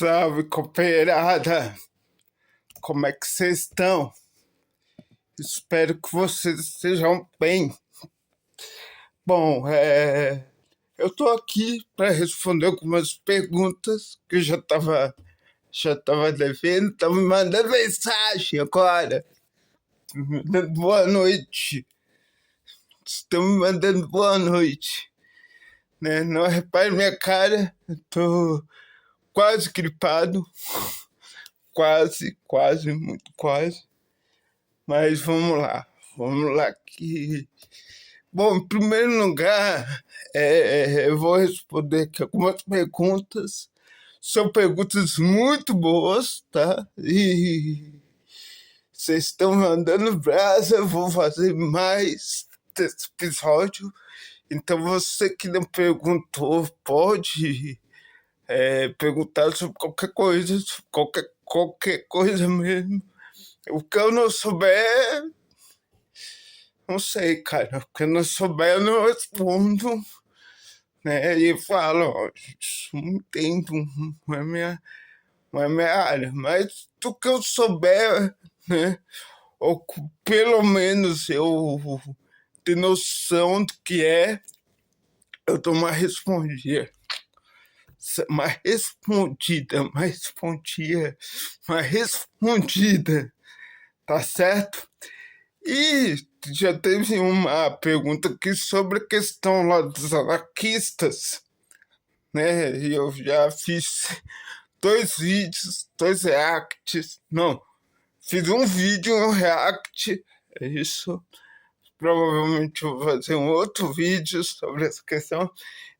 Salve, companheirada! Como é que vocês estão? Espero que vocês estejam bem. Bom, eu tô aqui para responder algumas perguntas que eu já tava devendo. Estão me mandando mensagem agora. Me mandando boa noite. Estão me mandando boa noite. Né? Não repare minha cara, eu tô quase gripado. Quase, muito quase. Mas vamos lá que... Bom, em primeiro lugar, eu vou responder aqui algumas perguntas. São perguntas muito boas, tá? E vocês estão mandando brasa, eu vou fazer mais desse episódio. Então você que não perguntou, pode perguntar sobre qualquer coisa, qualquer coisa mesmo. O que eu não souber, não sei, cara. O que eu não souber, eu não respondo, né? E falo, ó, isso não entendo, não é minha área. Mas do que eu souber, né? Ou pelo menos eu ter noção do que é, eu dou uma respondida. Uma respondida, tá certo? E já teve uma pergunta aqui sobre a questão lá dos anarquistas, né? E eu já fiz 2 vídeos, 2 reacts, não, fiz um vídeo e um react, é isso. Provavelmente eu vou fazer um outro vídeo sobre essa questão.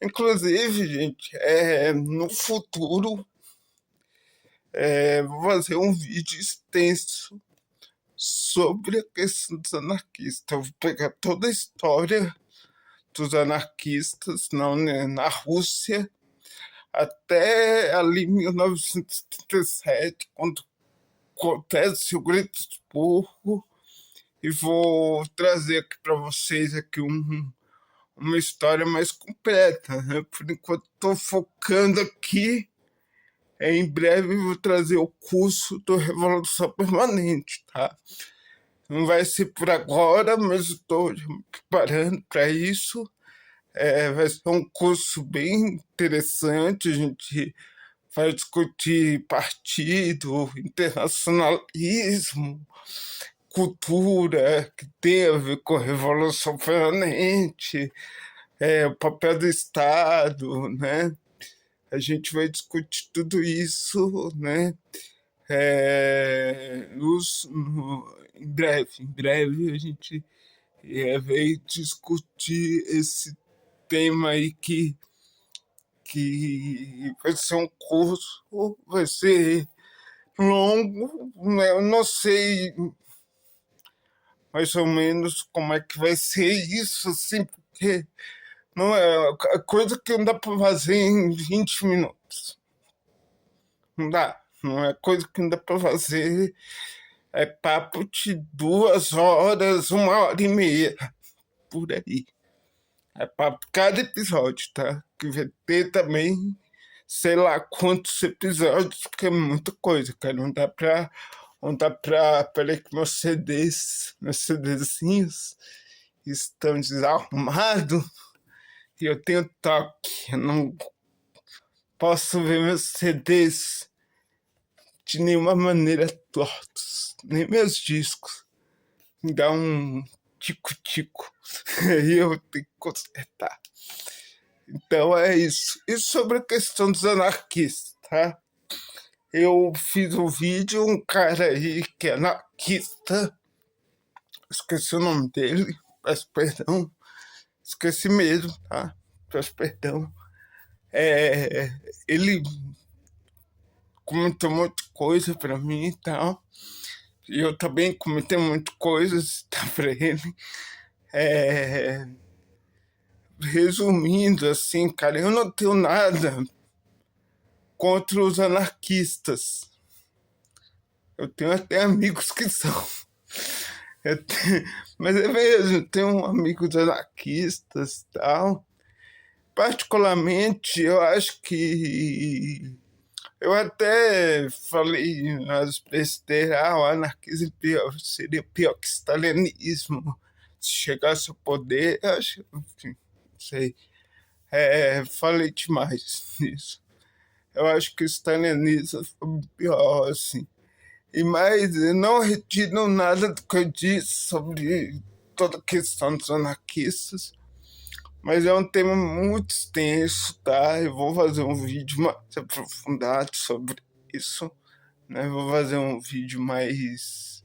Inclusive, gente, no futuro, vou fazer um vídeo extenso sobre a questão dos anarquistas. Eu vou pegar toda a história dos anarquistas na Rússia até ali 1937, quando acontece o Grito de Burgo, e vou trazer aqui para vocês aqui uma história mais completa, né? Por enquanto estou focando aqui. Em breve vou trazer o curso do Revolução Permanente, tá? Não vai ser por agora, mas estou me preparando para isso. Vai ser um curso bem interessante. A gente vai discutir partido, internacionalismo, cultura, que tem a ver com a Revolução Permanente, o papel do Estado, né? A gente vai discutir tudo isso, né? Em breve a gente vai discutir esse tema aí que vai ser um curso, vai ser longo, né? Eu não sei mais ou menos como é que vai ser isso, assim, porque não é coisa que não dá para fazer em 20 minutos. Não é coisa que não dá para fazer. É papo de 2 horas, 1h30, por aí. É papo cada episódio, tá? Que vai ter também, sei lá quantos episódios, porque é muita coisa, cara. Não dá pra... Peraí que meus CDzinhos estão desarrumados e eu tenho toque. Eu não posso ver meus CDs de nenhuma maneira tortos, nem meus discos. Me dá um tico-tico e eu tenho que consertar. Então é isso. E sobre a questão dos anarquistas, tá? Eu fiz um vídeo, um cara aí que é anarquista, esqueci o nome dele, peço perdão, esqueci mesmo, tá? Peço perdão. Ele comentou muita coisa pra mim e tal, e eu também comentei muita coisa tá, pra ele. Resumindo, assim, cara, eu não tenho nada contra os anarquistas. Eu tenho até amigos que são. Mas é mesmo, eu tenho amigos anarquistas e tal. Particularmente, eu acho que Eu até falei nas besteiras, o anarquismo seria pior que stalinismo. Se chegasse ao poder, acho, enfim, não sei. Falei demais nisso. Eu acho que o stalinismo foi pior, assim. Mas eu não retiro nada do que eu disse sobre toda a questão dos anarquistas. Mas é um tema muito extenso, tá? Eu vou fazer um vídeo mais aprofundado sobre isso, né? Vou fazer um vídeo mais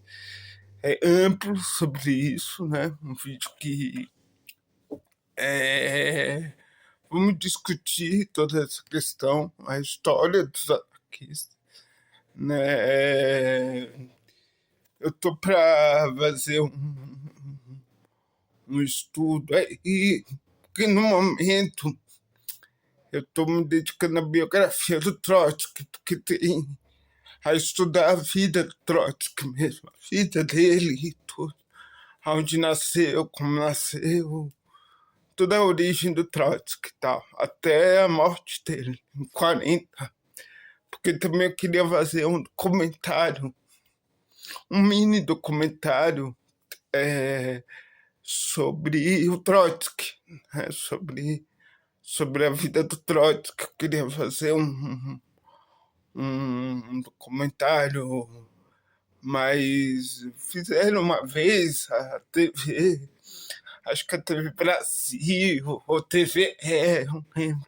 amplo sobre isso, né? Um vídeo que vamos discutir toda essa questão, a história dos anarquistas, né? Eu tô para fazer um estudo aí, que no momento eu estou me dedicando à biografia do Trotsky, que tem a estudar a vida do Trotsky mesmo, a vida dele e tudo, onde nasceu, como nasceu, toda a origem do Trotsky e tal, até a morte dele, em 40. Porque também eu queria fazer um documentário, um mini documentário sobre o Trotsky, né? sobre a vida do Trotsky. Eu queria fazer um documentário, mas fizeram uma vez a TV, acho que a TV Brasil, ou TV, não lembro,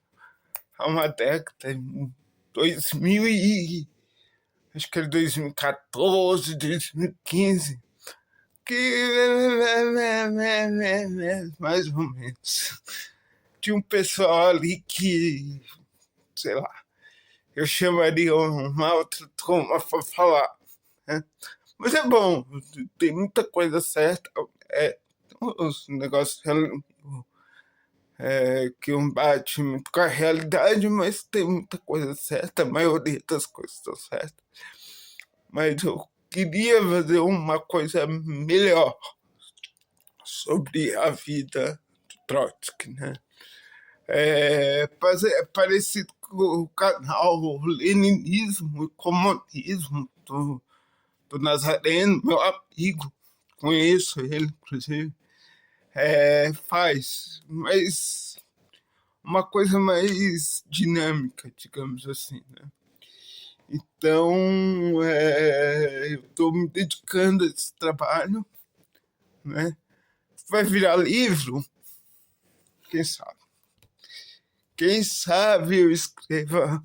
há uma década, em 2000 acho que era 2014, 2015, que mais ou menos tinha um pessoal ali que, sei lá, eu chamaria uma outra turma para falar, né? Mas é bom, tem muita coisa certa, os negócios que um bate muito com a realidade, mas tem muita coisa certa, a maioria das coisas estão certas. Mas eu queria fazer uma coisa melhor sobre a vida do Trotsky, né? Parecido com o canal Leninismo e Comunismo do Nazareno, meu amigo, conheço ele, inclusive, faz, mas uma coisa mais dinâmica, digamos assim, né? Então, eu estou me dedicando a esse trabalho, né? Vai virar livro? Quem sabe? Quem sabe eu escreva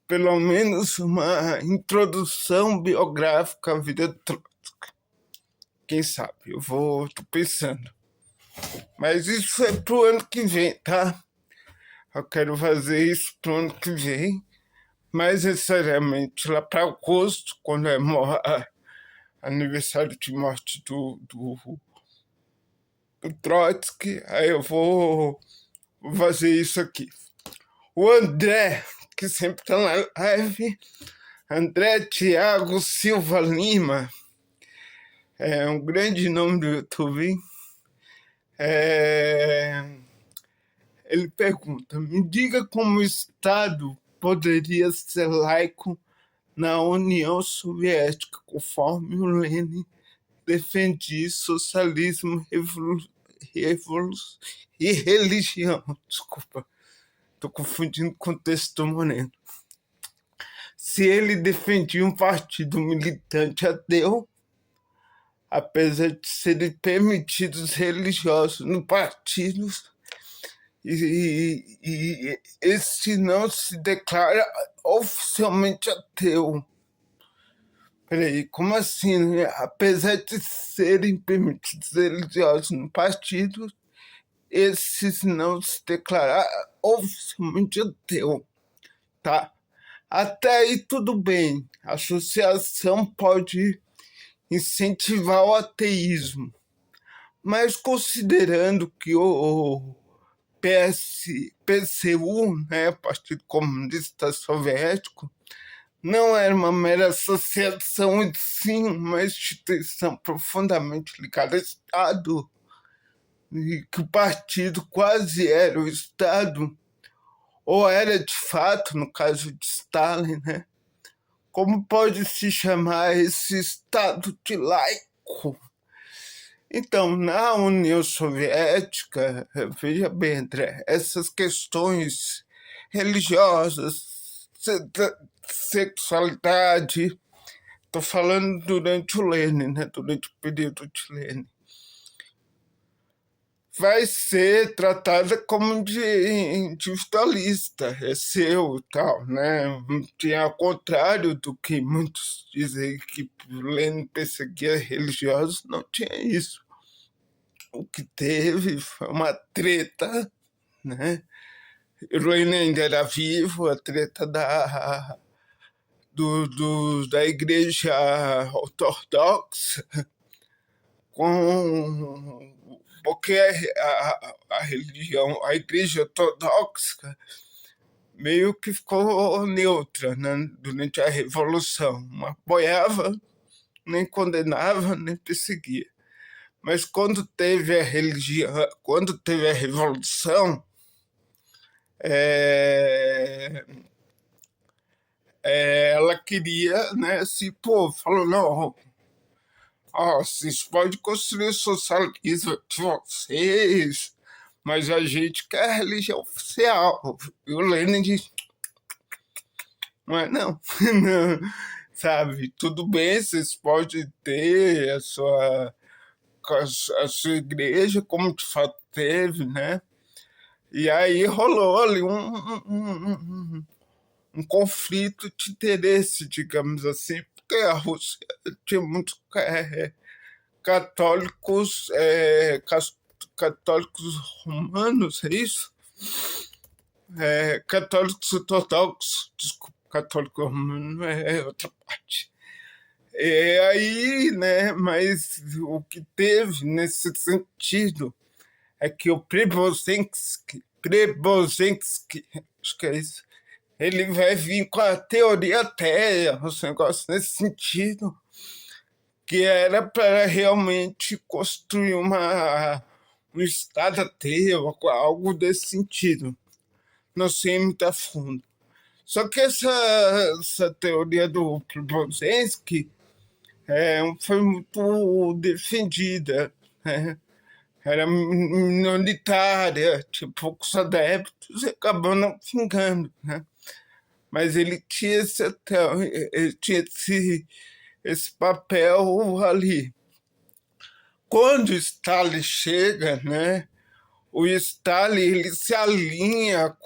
pelo menos uma introdução biográfica à vida do Trotsky. Quem sabe? Tô pensando. Mas isso é pro ano que vem, tá? Eu quero fazer isso pro ano que vem, mais necessariamente lá para agosto, quando é aniversário de morte do Trotsky, aí eu vou fazer isso aqui. O André, que sempre tá na live, André Tiago Silva Lima, é um grande nome do YouTube. Ele pergunta: me diga como o Estado poderia ser laico na União Soviética, conforme o Lenin defendia socialismo e religião. Desculpa, estou confundindo com o texto Moreno. Se ele defendia um partido militante ateu, apesar de serem permitidos religiosos no partido, e esse não se declara oficialmente ateu. Peraí, como assim, né? Apesar de serem permitidos religiosos no partido, esses não se declarar oficialmente ateu, tá? Até aí tudo bem, a associação pode incentivar o ateísmo, mas considerando que o PCU, né, Partido Comunista Soviético, não era uma mera associação, e sim uma instituição profundamente ligada ao Estado, e que o partido quase era o Estado, ou era de fato, no caso de Stalin, né? Como pode se chamar esse Estado de laico? Então, na União Soviética, veja bem, André, essas questões religiosas, sexualidade, estou falando durante o Lenin, né? Durante o período de Lenin, vai ser tratada como de individualista, é seu e tal, né? Ao contrário do que muitos dizem que Lenin perseguia religiosos, não tinha isso. O que teve foi uma treta, né? O Lenin ainda era vivo, a treta da igreja ortodoxa com porque a religião, a igreja ortodoxa meio que ficou neutra, né, durante a Revolução. Não apoiava, nem condenava, nem perseguia. Mas quando teve a religião, quando teve a Revolução, ela queria, né, se pô, falou, não, vocês podem construir o socialismo de vocês, mas a gente quer a religião oficial. E o Lenin disse, não é não, não, sabe, tudo bem, vocês podem ter a sua igreja, como de fato teve, né? E aí rolou ali um conflito de interesse, digamos assim, porque a Rússia tinha muitos católicos, católicos romanos, é isso? Católicos ortodoxos, desculpa, católico romano é outra parte. Aí, né, mas o que teve nesse sentido é que o Prebozinski, acho que é isso, ele vai vir com a teoria ateia, os negócios nesse sentido, que era para realmente construir um estado ateu, algo desse sentido. Não sei muito a fundo. Só que essa teoria do Prebozinski foi muito defendida, né? Era minoritária, tinha poucos adeptos e acabou não vingando, né? Mas ele tinha esse papel ali. Quando o Stalin chega, né, o Stalin ele se alinha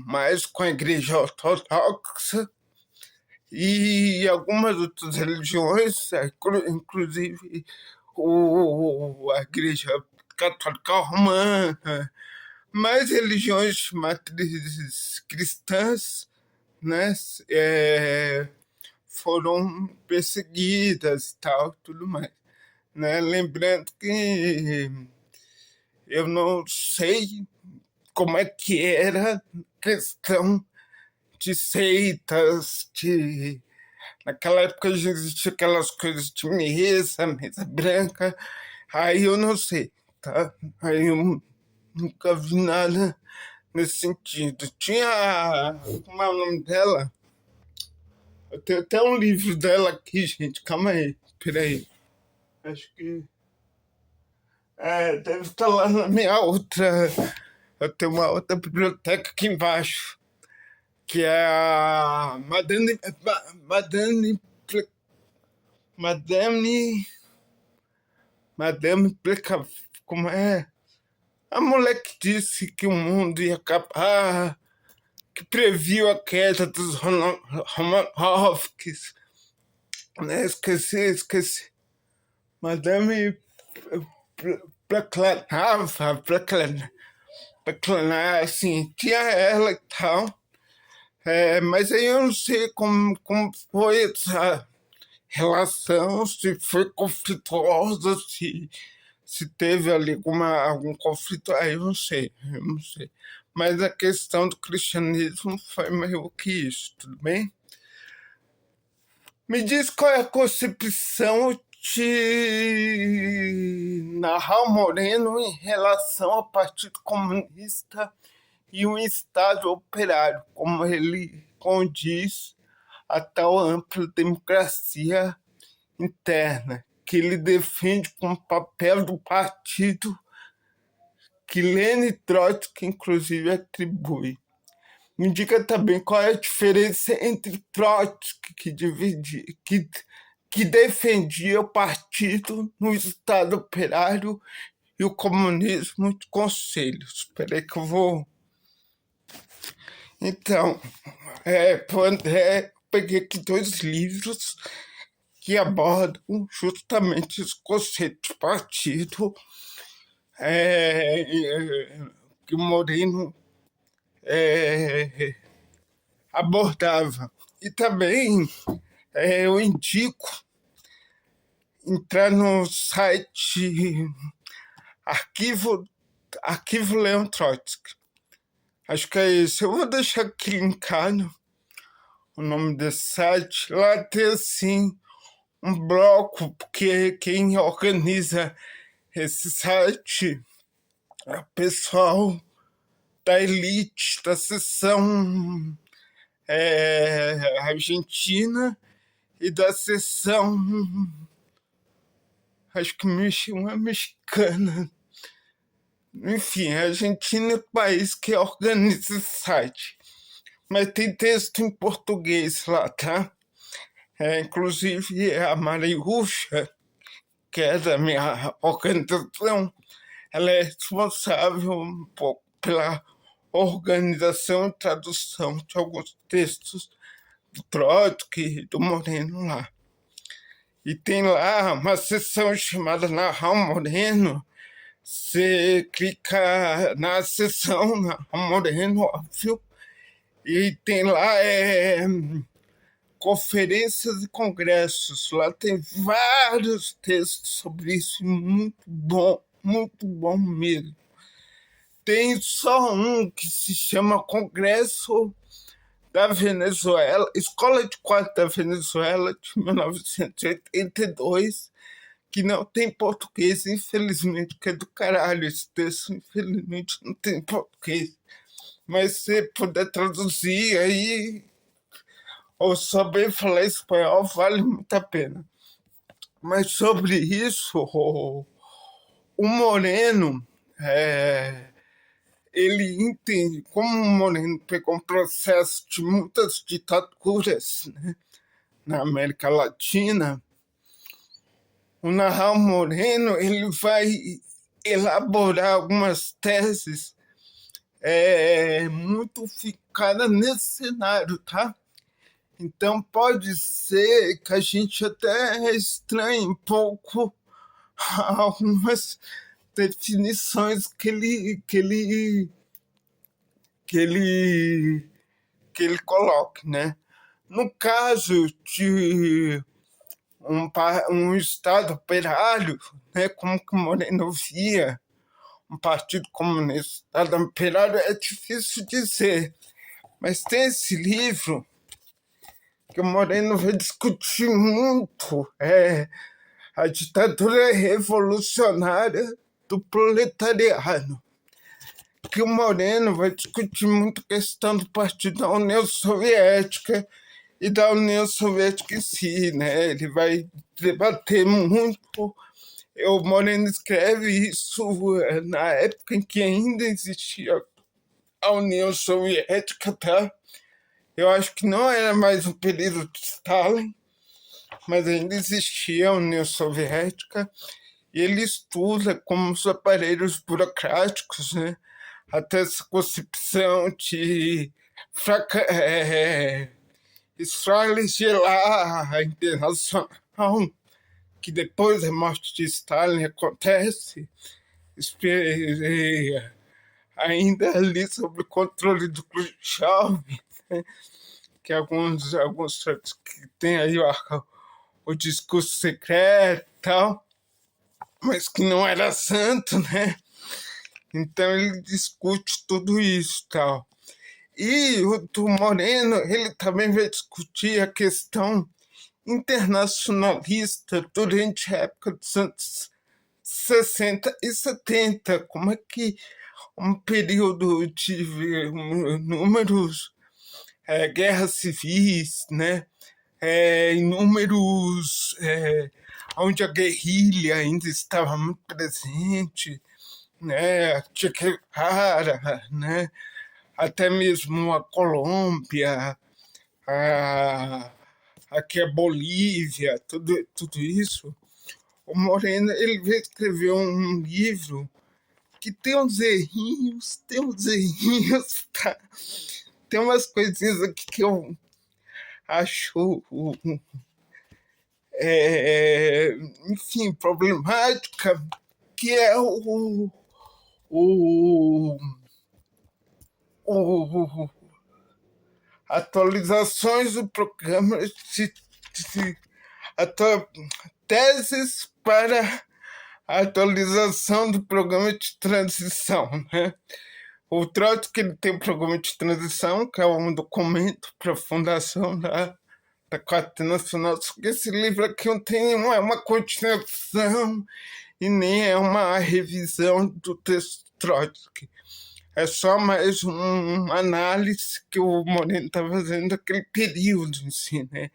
mais com a igreja ortodoxa e algumas outras religiões, inclusive a igreja católica romana, mais religiões de matrizes cristãs, né, foram perseguidas e tal, tudo mais. Né? Lembrando que eu não sei como é que era a questão de seitas, naquela época existia aquelas coisas de mesa branca, aí eu não sei, tá? Aí eu nunca vi nada nesse sentido. Tinha, como é o nome dela? Eu tenho até um livro dela aqui, gente, calma aí, peraí. Acho que deve estar lá na minha outra. Eu tenho uma outra biblioteca aqui embaixo, que é a Madame como é? A mulher que disse que o mundo ia acabar, que previu a queda dos Romanovskis, né? Esqueci. Madame Plekanava, assim, tinha ela e tal, mas aí eu não sei como foi essa relação, se foi conflituosa, se teve ali algum conflito, aí eu não sei. Mas a questão do cristianismo foi meio que isso, tudo bem? Me diz qual é a concepção de narrar o Moreno em relação ao Partido Comunista e um Estado operário, como ele condiz a tal ampla democracia interna, que ele defende como papel do partido que Lenin Trotsky, inclusive, atribui. Me diga também qual é a diferença entre Trotsky, que defendia o partido no Estado operário, e o comunismo de conselhos. Espera aí que eu vou... Então, eu peguei aqui 2 livros que abordam justamente esse conceito de partido que o Moreno abordava. E também eu indico entrar no site Arquivo Leon Trotsky. Acho que é isso. Eu vou deixar aqui linkado o nome desse site. Lá tem, assim, um bloco, porque quem organiza esse site é o pessoal da elite, da seção argentina e da seção, acho que uma mexicana. Enfim, a Argentina é o país que organiza esse site. Mas tem texto em português lá, tá? Inclusive a Mariúcha, que é da minha organização, ela é responsável um pouco pela organização e tradução de alguns textos do Trotsky e do Moreno lá. E tem lá uma seção chamada Narrar o Moreno. Você clica na seção Narrar o Moreno, óbvio, e tem lá conferências e congressos. Lá tem vários textos sobre isso, muito bom mesmo. Tem só um que se chama Congresso da Venezuela, Escola de Quadro da Venezuela, de 1982, que não tem português, infelizmente, que é do caralho esse texto, infelizmente não tem português. Mas se puder traduzir aí, ou saber falar espanhol, vale muito a pena. Mas sobre isso, o Moreno, ele entende, como o Moreno pegou um processo de muitas ditaduras, né, na América Latina, o Narrar o Moreno ele vai elaborar algumas teses muito ficadas nesse cenário, tá? Então pode ser que a gente até estranhe um pouco algumas definições que ele coloque, né? No caso de um Estado operário, né, como que Moreno via um partido comunista, Estado operário, é difícil dizer. Mas tem esse livro que o Moreno vai discutir muito, a ditadura revolucionária do proletariado, que o Moreno vai discutir muito a questão do partido da União Soviética e da União Soviética em si, né? Ele vai debater muito. O Moreno escreve isso na época em que ainda existia a União Soviética, tá? Eu acho que não era mais o período de Stalin, mas ainda existia a União Soviética, e ele estuda como os aparelhos burocráticos, né, até essa concepção de esfragelar a Internacional, que depois da morte de Stalin acontece, ainda ali sob o controle do Khrushchev, né, que alguns que tem aí o discurso secreto e tal, mas que não era santo, né? Então ele discute tudo isso e tal. E o do Moreno, ele também vai discutir a questão internacionalista durante a época dos anos 60 e 70. Como é que um período de inúmeros guerras civis, né? Inúmeros onde a guerrilha ainda estava muito presente, né? Che Guevara, né? Até mesmo a Colômbia, aqui a Bolívia, tudo isso. O Moreno, ele veio escrever um livro que tem uns errinhos, tá? Tem umas coisinhas aqui que eu acho, enfim, problemática, que é atualizações do programa teses para a atualização do programa de transição, né? O Trotsky, ele tem um programa de transição, que é um documento para a fundação da Quarta Nacional, só que esse livro aqui não é uma continuação e nem é uma revisão do texto Trotsky. É só mais uma análise que o Moreno está fazendo daquele período em si, né?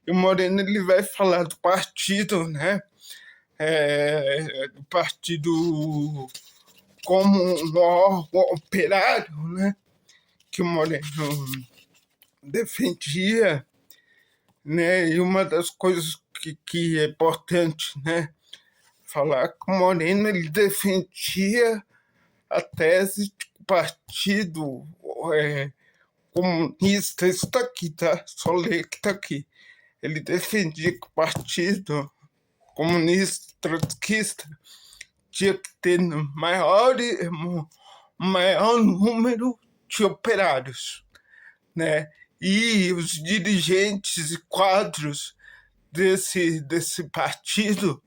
E o Moreno, ele vai falar do partido, né? Do partido como um órgão operário, né? Que o Moreno defendia, né? E uma das coisas que é importante, né, falar que o Moreno, ele defendia a tese de que o partido comunista, isso está aqui, tá? Só ler que está aqui. Ele defendia que o partido comunista trotskista tinha que ter maior número de operários, né? E os dirigentes e quadros desse partido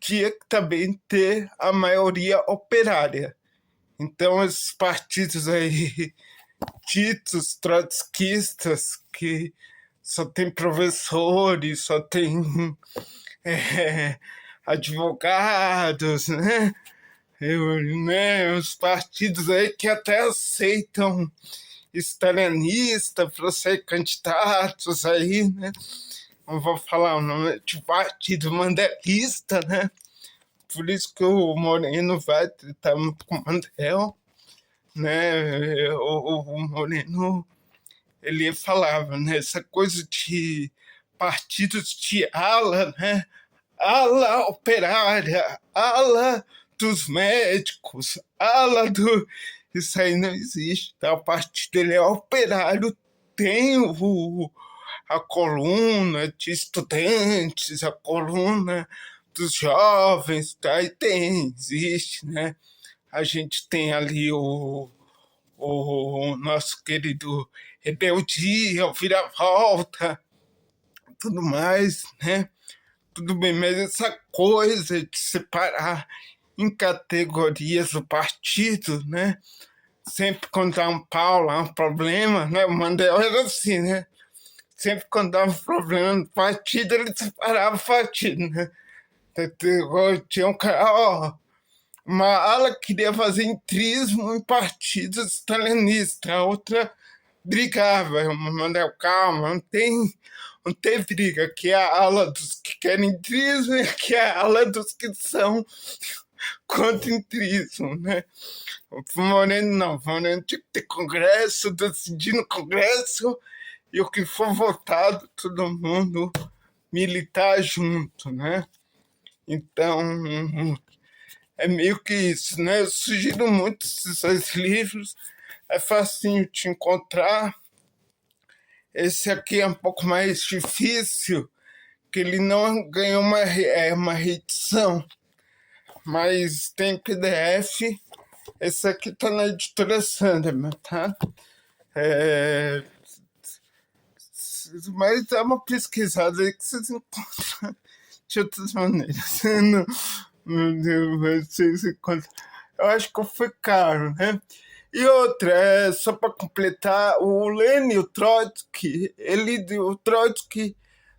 tinha que também ter a maioria operária. Então, esses partidos aí, ditos trotskistas, que só tem professores, só tem advogados, né? Os partidos aí que até aceitam stalinista para ser candidatos aí, né? Não vou falar o nome de partido mandelista, né? Por isso que o Moreno vai tratar muito com o Mandel, né? O Moreno, ele falava, né? Essa coisa de partidos de ala, né? Ala operária, ala dos médicos, ala do... Isso aí não existe, tá? O partido dele é operário, tem a coluna de estudantes, a coluna dos jovens, tá? E existe, né? A gente tem ali o nosso querido Rebeldia, o Vira-Volta, tudo mais, né? Tudo bem, mas essa coisa de separar em categorias o partido, né? Sempre quando dá um pau lá, um problema, né? O Mandel era assim, né? Sempre quando dava um problema no partido, ele separava o partido, né? Tinha um cara, uma ala queria fazer entrismo em partidos stalinistas, a outra brigava. O Mandel, calma, não tem briga, aqui é a ala dos que querem entrismo e aqui é a ala dos que são contra entrismo, né? O Moreno não, o Moreno tinha que ter congresso, decidir no congresso, e o que for votado, todo mundo militar junto, né? Então, é meio que isso, né? Eu sugiro muito esses dois livros, é facinho de encontrar. Esse aqui é um pouco mais difícil, que ele não ganhou uma reedição, mas tem PDF. Esse aqui tá na editora Sanderman, tá? Mas dá uma pesquisada aí que vocês encontram de outras maneiras. Meu Deus, vocês encontram. Eu acho que foi caro, né? E outra, só para completar, o Lenin, o Trotsky, o Trotsky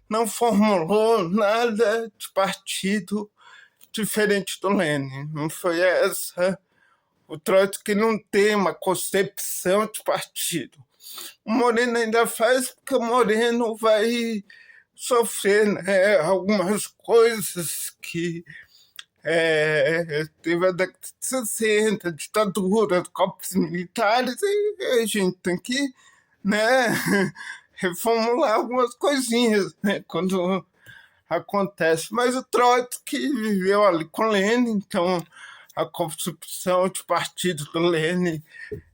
não formulou nada de partido diferente do Lenin. Não foi essa. O Trotsky não tem uma concepção de partido. O Moreno ainda faz porque o Moreno vai sofrer, né, algumas coisas que teve a década de 60, ditadura, golpes militares, e a gente tem que, né, reformular algumas coisinhas, né, quando acontece. Mas o Trotsky viveu ali com Lenin, então a concepção de partido do Lenin,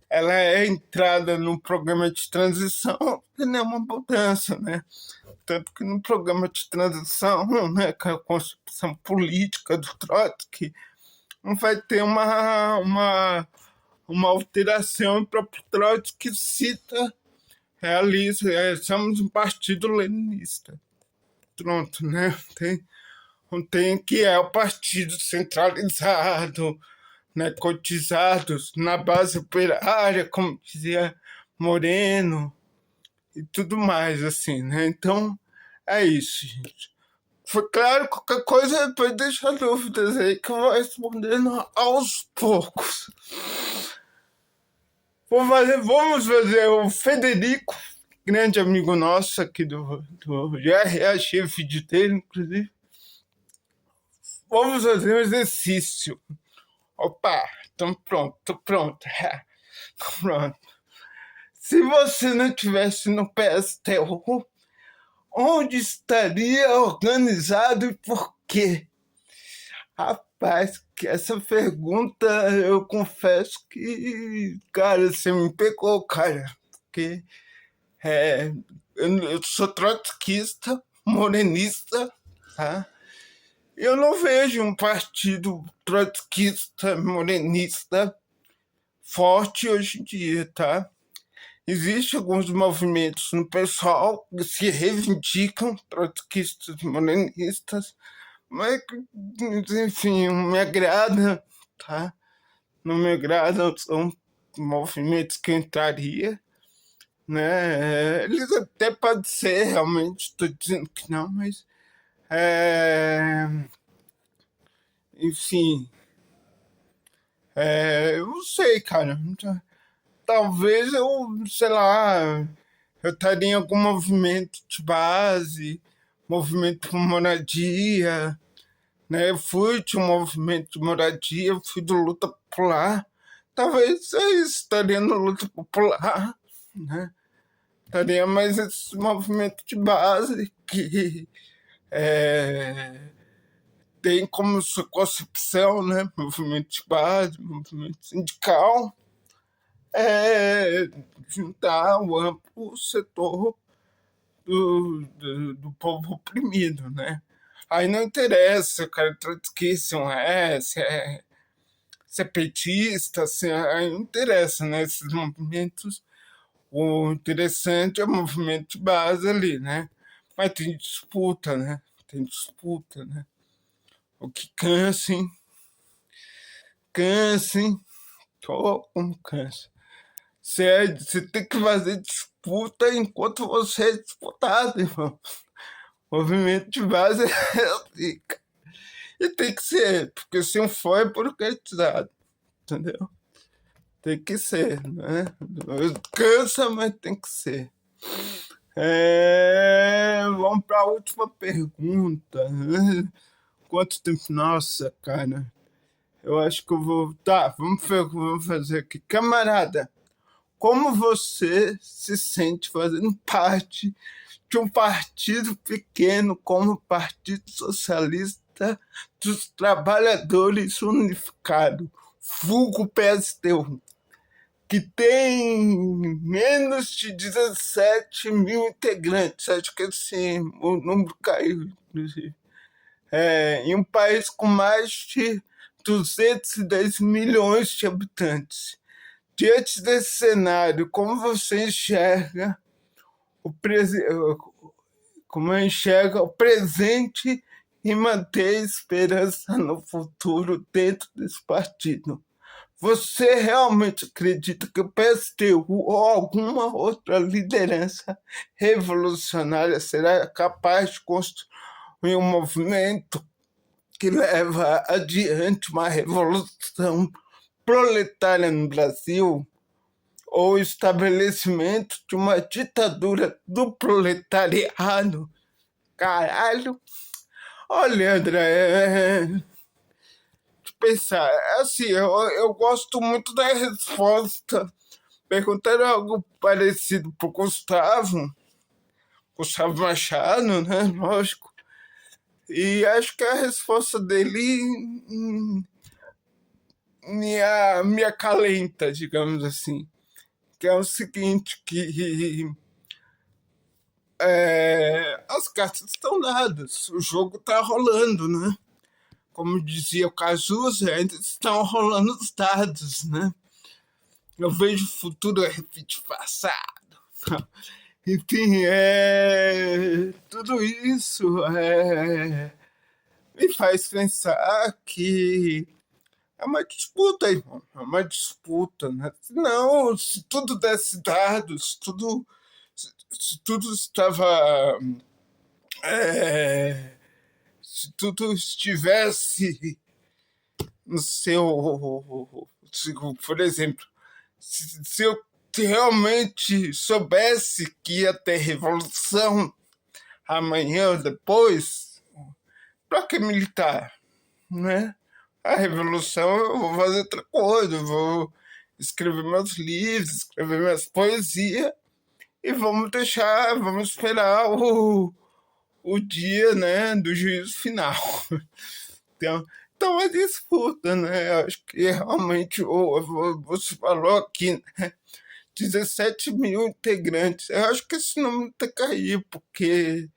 ela é entrada no programa de transição e não é uma mudança, né? Tanto que no programa de transição, né, com a concepção política do Trotsky, não vai ter uma alteração. O próprio Trotsky cita, realiza, somos um partido leninista. Pronto, né? Tem que é o partido centralizado, né, cotizados na base operária, como dizia Moreno, e tudo mais, assim, né? Então, é isso, gente. Foi claro, qualquer coisa, depois deixa dúvidas aí que eu vou respondendo aos poucos. Vamos fazer o Federico, grande amigo nosso aqui já é chefe de dele, inclusive. Vamos fazer um exercício. Opa, então pronto, tô pronto. Pronto. Se você não tivesse no PSTU, onde estaria organizado e por quê? Rapaz, que essa pergunta eu confesso que, cara, você me pegou, cara. Porque eu sou trotskista, morenista, tá? Eu não vejo um partido trotskista, morenista forte hoje em dia, tá? Existem alguns movimentos no pessoal que se reivindicam trotskistas, morenistas, mas, enfim, não me agrada, tá? Não me agrada, são movimentos que eu entraria, né? Eles até podem ser, realmente, estou dizendo que não, mas enfim, eu não sei, cara. Talvez eu, sei lá, eu estaria em algum movimento de base, movimento por moradia, né? Eu fui de um movimento de moradia, eu fui do Luta Popular. Talvez eu estaria no Luta Popular, né? Estaria mais esse movimento de base que tem como sua concepção, né? Movimento de base, movimento sindical, juntar o amplo setor do povo oprimido, né? Aí não interessa, o cara é trotskista, se é petista, aí não interessa, né? Esses movimentos, o interessante é o movimento de base ali, né? Mas tem disputa, né? O que cansa, hein? Tô com cansa. Você tem que fazer disputa enquanto você é disputado, irmão. Movimento de base é assim, cara. E tem que ser, porque se não for é burocratizado, entendeu? Tem que ser, né? Cansa, mas tem que ser. Vamos para a última pergunta, né? Quanto tempo? Nossa, cara. Eu acho que eu vou. Tá, vamos fazer aqui. Camarada, como você se sente fazendo parte de um partido pequeno como o Partido Socialista dos Trabalhadores Unificado, vulgo PSTU, que tem menos de 17 mil integrantes? Acho que assim, o número caiu, inclusive. Em um país com mais de 210 milhões de habitantes. Diante desse cenário, como você enxerga o presente e manter a esperança no futuro dentro desse partido? Você realmente acredita que o PSTU ou alguma outra liderança revolucionária será capaz de construir um movimento que leva adiante uma revolução proletária no Brasil ou o estabelecimento de uma ditadura do proletariado? Caralho! Olha, André, de pensar, assim, eu gosto muito da resposta. Perguntaram algo parecido pro Gustavo Machado, né? Lógico. E acho que a resposta dele me acalenta, digamos assim. Que é o seguinte, que as cartas estão dadas, o jogo está rolando, né? Como dizia o Cazuza, ainda estão rolando os dados, né? Eu vejo o futuro refletir passado. Enfim, tudo isso me faz pensar que é uma disputa, irmão. É uma disputa, né? Não, se tudo desse dados, se tudo estava. é, se tudo estivesse no seu. Por exemplo, se eu realmente soubesse que ia ter revolução amanhã ou depois, para que militar, né? A revolução eu vou fazer outra coisa, eu vou escrever meus livros, escrever minhas poesias e vamos esperar o dia, né, do juízo final. Então, então é disputa, né? Eu acho que realmente você falou aqui, né? 17 mil integrantes. Eu acho que esse número tem que cair, porque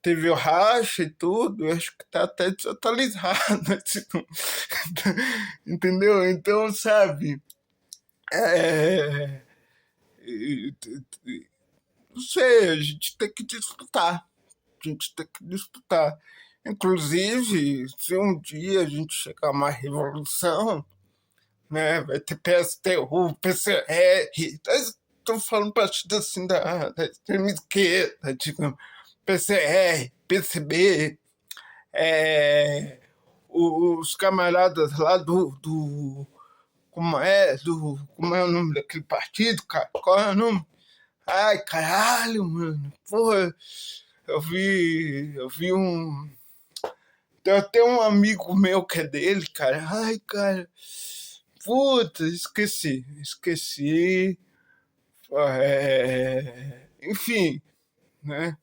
teve o racha e tudo, eu acho que tá até desatualizado esse número. Entendeu? Então, sabe, é, não sei, a gente tem que disputar. A gente tem que disputar. Inclusive, se um dia a gente chegar a uma revolução, né, vai ter PSTU, PCR, estou falando partido assim da extrema esquerda, digamos, PCR, PCB, os camaradas lá como é o nome daquele partido, cara? Qual é o nome? Ai, caralho, mano. Porra, eu vi um. Tem até um amigo meu que é dele, cara. Ai, cara. Puta, esqueci. Enfim, né?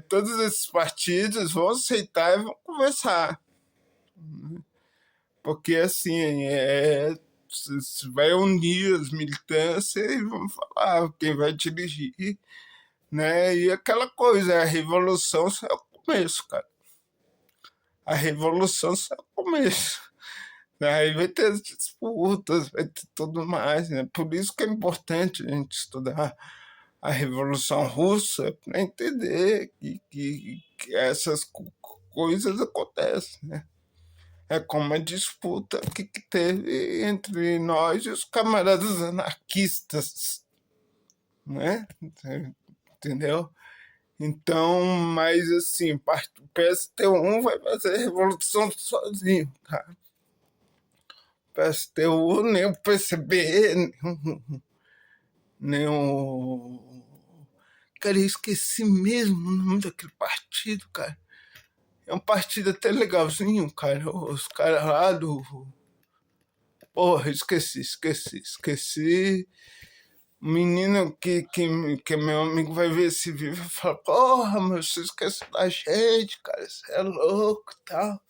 Todos esses partidos vão aceitar e vão conversar. Porque, assim, se vai unir as militâncias e vamos falar quem vai dirigir, né? E aquela coisa, a revolução só é o começo, cara. A revolução só é o começo. Aí vai ter as disputas, vai ter tudo mais, né? Por isso que é importante a gente estudar a Revolução Russa para entender que essas coisas acontecem, né? É como a disputa que teve entre nós e os camaradas anarquistas, né? Entendeu? Então, mas assim, o PSTU vai fazer a revolução sozinho, tá? O PSTU, nem o PCB, nem o. Cara, eu esqueci mesmo o nome daquele partido, cara. É um partido até legalzinho, cara. Os caras lá do. Porra, esqueci. O menino que é meu amigo vai ver esse vídeo e vai falar: Porra, meu, você esqueceu da gente, cara. Você é louco e tal.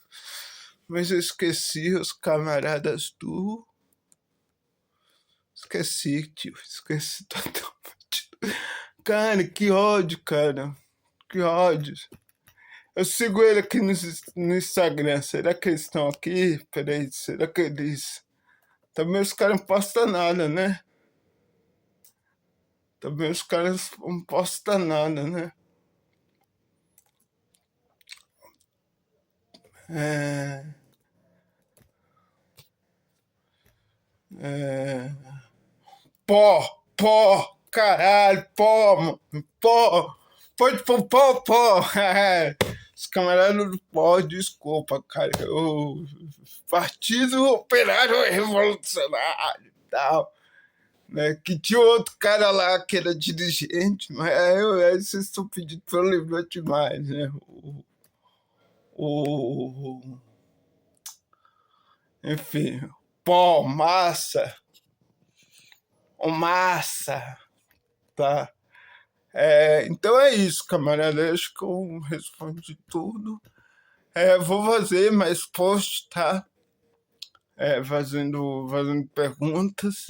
Mas eu esqueci os camaradas do. Esqueci, tio. Esqueci totalmente. Cara, que ódio, cara. Que ódio. Eu sigo ele aqui no Instagram. Será que eles estão aqui? Peraí, será que eles. Também os caras não postam nada, né? Também os caras não postam nada, né? É... É... Pó, caralho, pó, mano, pó, pode pôr pó. Os camaradas do pó, desculpa, cara. O Partido Operário Revolucionário e tal. Né? Que tinha outro cara lá que era dirigente, mas aí vocês estão pedindo pra eu lembrar demais, né? O, enfim, pó, massa, tá? Então é isso, camarada. Acho que eu respondi tudo. Vou fazer mais post, tá? Fazendo perguntas.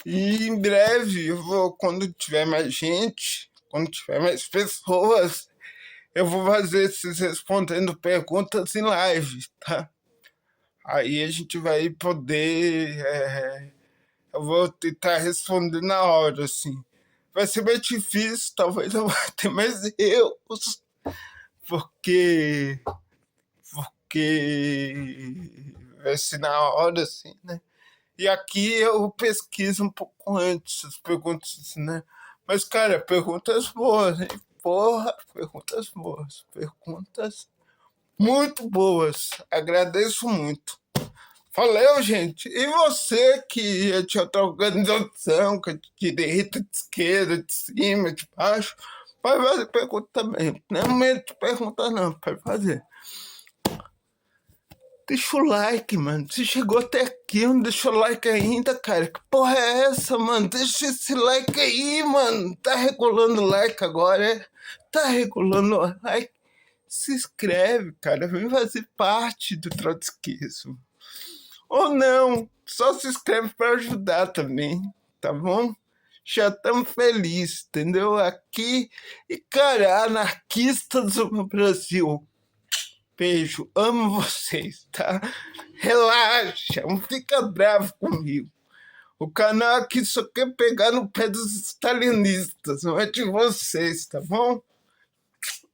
E em breve, quando tiver mais gente, quando tiver mais pessoas, eu vou fazer esses respondendo perguntas em live, tá? Aí a gente vai poder. Eu vou tentar responder na hora, assim. Vai ser bem difícil, talvez eu vá ter mais erros, porque vai ser na hora, assim, né? E aqui eu pesquiso um pouco antes as perguntas, né? Mas, cara, perguntas boas, hein? Porra, perguntas boas. Perguntas muito boas. Agradeço muito. Valeu, gente. E você que é de outra organização, que é de direita, de esquerda, de cima, de baixo, vai fazer pergunta também. Não é medo de perguntar, não. Pode fazer. Deixa o like, mano. Se chegou até aqui, não deixou o like ainda, cara. Que porra é essa, mano? Deixa esse like aí, mano. Tá regulando o like agora, é? Tá regulando o like? Se inscreve, cara. Vem fazer parte do trotskismo. Ou não. Só se inscreve pra ajudar também, tá bom? Já estamos felizes, entendeu? Aqui, e cara, anarquistas do Brasil. Beijo, amo vocês, tá? Relaxa, não fica bravo comigo. O canal aqui só quer pegar no pé dos stalinistas, não é de vocês, tá bom?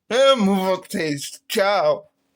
Amo vocês, tchau.